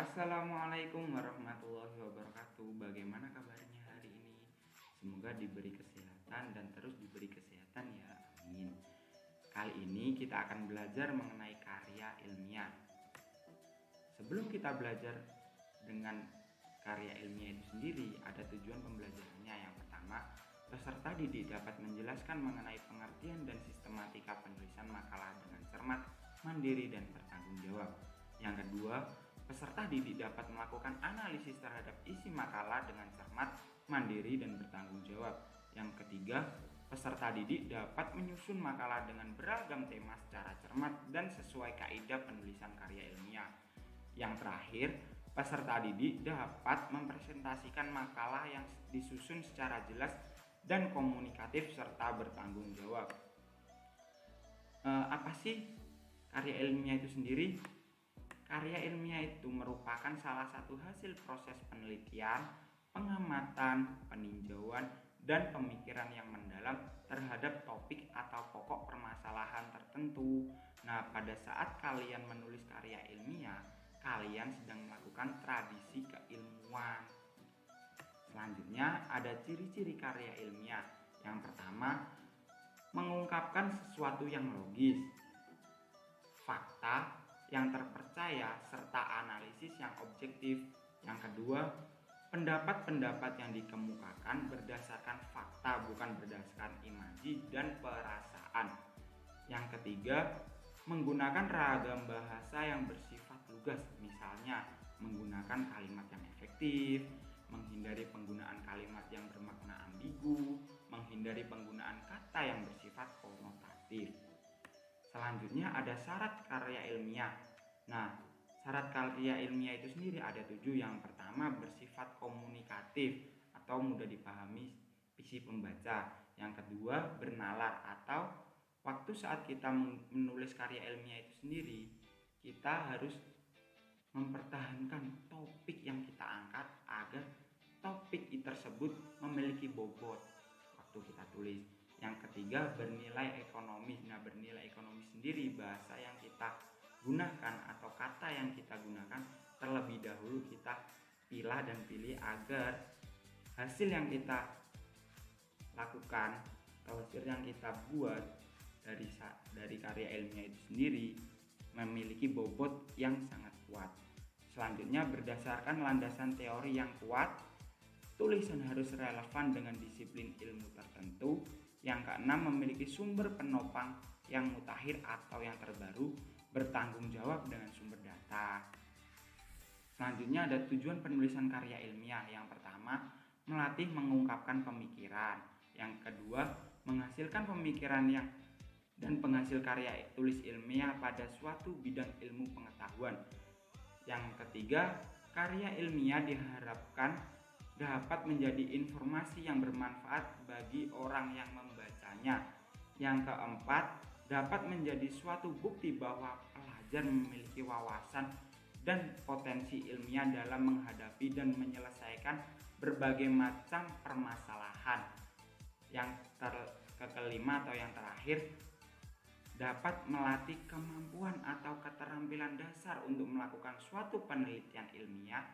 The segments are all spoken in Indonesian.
Assalamualaikum warahmatullahi wabarakatuh. Bagaimana kabarnya hari ini? Semoga diberi kesehatan dan terus diberi kesehatan ya. Amin. Kali ini kita akan belajar mengenai karya ilmiah. Sebelum kita belajar dengan karya ilmiah itu sendiri, ada tujuan pembelajarannya. Yang pertama, peserta didik dapat menjelaskan mengenai pengertian dan sistematika penulisan makalah dengan cermat, mandiri, dan bertanggung jawab. Yang kedua, peserta didik dapat melakukan analisis terhadap isi makalah dengan cermat, mandiri, dan bertanggung jawab. Yang ketiga, peserta didik dapat menyusun makalah dengan beragam tema secara cermat dan sesuai kaidah penulisan karya ilmiah. Yang terakhir, peserta didik dapat mempresentasikan makalah yang disusun secara jelas dan komunikatif serta bertanggung jawab. Apa sih karya ilmiah itu sendiri? Karya ilmiah itu merupakan salah satu hasil proses penelitian, pengamatan, peninjauan, dan pemikiran yang mendalam terhadap topik atau pokok permasalahan tertentu. Nah, pada saat kalian menulis karya ilmiah, kalian sedang melakukan tradisi keilmuan. Selanjutnya ada ciri-ciri karya ilmiah. Yang pertama, mengungkapkan sesuatu yang logis, fakta yang terpercaya, serta analisis yang objektif. Yang kedua, pendapat-pendapat yang dikemukakan berdasarkan fakta, bukan berdasarkan imaji dan perasaan. Yang ketiga, menggunakan ragam bahasa yang bersifat lugas, misalnya menggunakan kalimat yang efektif, menghindari penggunaan kalimat yang bermakna ambigu, menghindari penggunaan kata yang bersifat konotatif. Selanjutnya ada syarat karya ilmiah. Nah, syarat karya ilmiah itu sendiri ada 7. Yang pertama, bersifat komunikatif atau mudah dipahami si pembaca. Yang kedua, bernalar atau waktu saat kita menulis karya ilmiah itu sendiri, kita harus mempertahankan topik yang kita angkat agar topik tersebut memiliki bobot waktu kita tulis. Yang ketiga, bernilai ekonomis. Nah, bernilai ekonomis sendiri bahasa yang kita gunakan atau kata yang kita gunakan terlebih dahulu kita pilah dan pilih agar hasil yang kita lakukan atau hasil yang kita buat dari karya ilmiah itu sendiri memiliki bobot yang sangat kuat. Selanjutnya, berdasarkan landasan teori yang kuat, tulisan harus relevan dengan disiplin ilmu tertentu. Yang keenam, memiliki sumber penopang yang mutakhir atau yang terbaru, bertanggung jawab dengan sumber data. Selanjutnya ada tujuan penulisan karya ilmiah. Yang pertama, melatih mengungkapkan pemikiran. Yang kedua, menghasilkan pemikiran dan penghasil karya tulis ilmiah pada suatu bidang ilmu pengetahuan. Yang ketiga, karya ilmiah diharapkan dapat menjadi informasi yang bermanfaat bagi orang yang membacanya. Yang keempat, dapat menjadi suatu bukti bahwa pelajar memiliki wawasan dan potensi ilmiah dalam menghadapi dan menyelesaikan berbagai macam permasalahan. Yang kelima atau yang terakhir, dapat melatih kemampuan atau keterampilan dasar untuk melakukan suatu penelitian ilmiah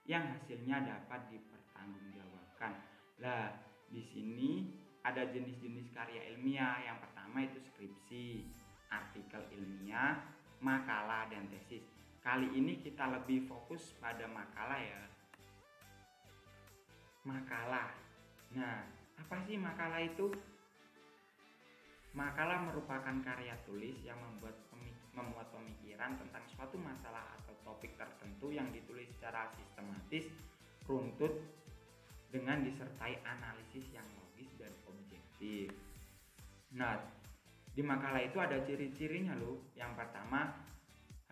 yang hasilnya dapat dipertanggungjawabkan. Nah, di sini ada jenis-jenis karya ilmiah. Yang pertama itu skripsi, artikel ilmiah, makalah, dan tesis. Kali ini kita lebih fokus pada makalah ya. Makalah. Nah, apa sih makalah itu? Makalah merupakan karya tulis yang memuat pemikiran tentang suatu masalah atau topik tertentu yang ditulis secara sistematis, runtut, dengan disertai analisis yang logis dan objektif. Nah, di makalah itu ada ciri-cirinya loh. Yang pertama,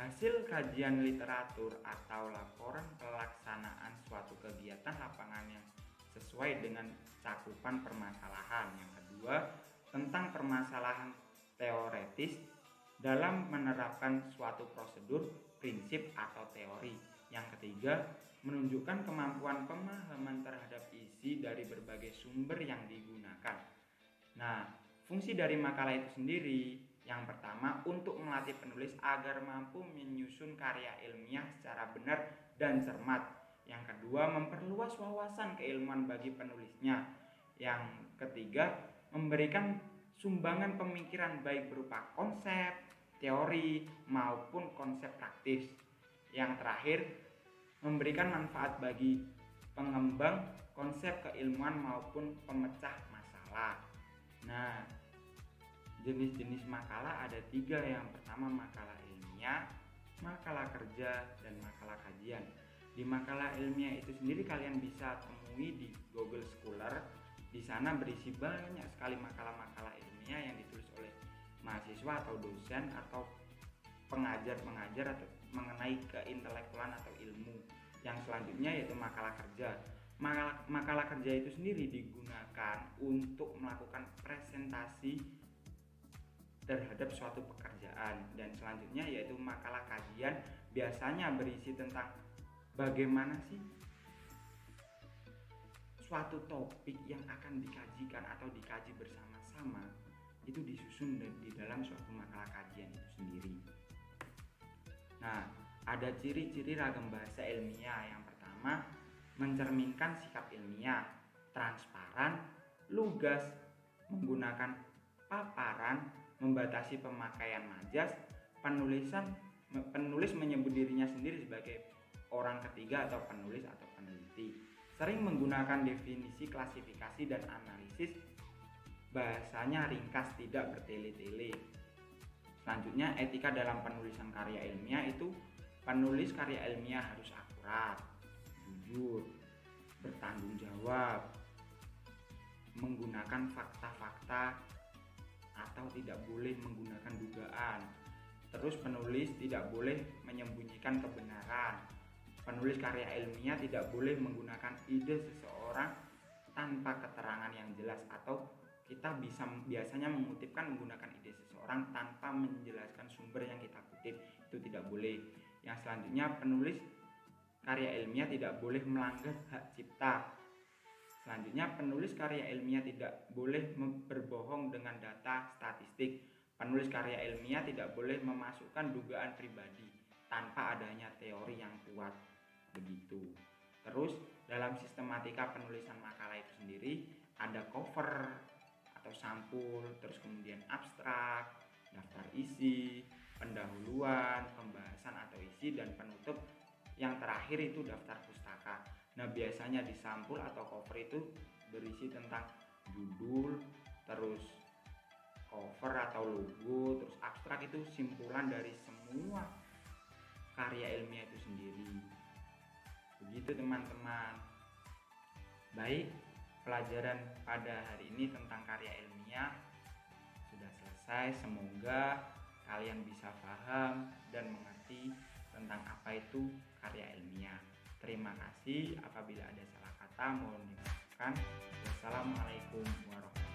hasil kajian literatur atau laporan pelaksanaan suatu kegiatan lapangan yang sesuai dengan cakupan permasalahan. Yang kedua, tentang permasalahan teoretis dalam menerapkan suatu prosedur, prinsip, atau teori. Yang ketiga, menunjukkan kemampuan pemahaman terhadap isi dari berbagai sumber yang digunakan. Nah, fungsi dari makalah itu sendiri Yang pertama, untuk melatih penulis agar mampu menyusun karya ilmiah secara benar dan cermat. Yang kedua, memperluas wawasan keilmuan bagi penulisnya. Yang ketiga, memberikan sumbangan pemikiran baik berupa konsep, teori, maupun konsep praktis. Yang terakhir, memberikan manfaat bagi pengembang konsep keilmuan maupun pemecah masalah. Nah, jenis-jenis makalah ada 3. Yang pertama, makalah ilmiah, makalah kerja, dan makalah kajian. Di makalah ilmiah itu sendiri kalian bisa temui di Google Scholar. Di sana berisi banyak sekali makalah-makalah ilmiah yang ditulis oleh mahasiswa atau dosen atau pengajar atau mengenai keintelektualan atau ilmu. Yang selanjutnya yaitu makalah kerja. Makalah kerja itu sendiri digunakan untuk melakukan presentasi terhadap suatu pekerjaan. Dan selanjutnya yaitu makalah kajian, biasanya berisi tentang bagaimana sih suatu topik yang akan dikajikan atau dikaji bersama-sama itu disusun di dalam suatu makalah kajian itu sendiri. Nah, ada ciri-ciri ragam bahasa ilmiah. Yang pertama, mencerminkan sikap ilmiah, transparan, lugas, menggunakan paparan, membatasi pemakaian majas, penulis menyebut dirinya sendiri sebagai orang ketiga atau penulis atau peneliti, sering menggunakan definisi, klasifikasi, dan analisis, bahasanya ringkas, tidak bertele-tele. Selanjutnya, etika dalam penulisan karya ilmiah itu penulis karya ilmiah harus akurat, jujur, bertanggung jawab, menggunakan fakta-fakta atau tidak boleh menggunakan dugaan. Terus penulis tidak boleh menyembunyikan kebenaran. Penulis karya ilmiah tidak boleh menggunakan ide seseorang tanpa keterangan yang jelas, atau kita biasanya mengutipkan menggunakan ide seseorang tanpa menjelaskan sumber yang kita kutip, itu tidak boleh. Yang selanjutnya, penulis karya ilmiah tidak boleh melanggar hak cipta. Selanjutnya, penulis karya ilmiah tidak boleh berbohong dengan data statistik. Penulis karya ilmiah tidak boleh memasukkan dugaan pribadi tanpa adanya teori yang kuat. Begitu. Terus dalam sistematika penulisan makalah itu sendiri ada cover atau sampul, terus kemudian abstrak, daftar isi, pendahuluan, pembahasan atau isi, dan penutup. Yang terakhir itu daftar pustaka. Nah, biasanya di sampul atau cover itu berisi tentang judul, terus cover atau logo, terus abstrak itu simpulan dari semua karya ilmiah itu sendiri. Begitu teman-teman. Baik, pelajaran pada hari ini tentang karya ilmiah sudah selesai. Semoga kalian bisa paham dan mengerti tentang apa itu karya ilmiah. Terima kasih. Apabila ada salah kata mohon dimaafkan. Wassalamualaikum warahmatullahi wabarakatuh.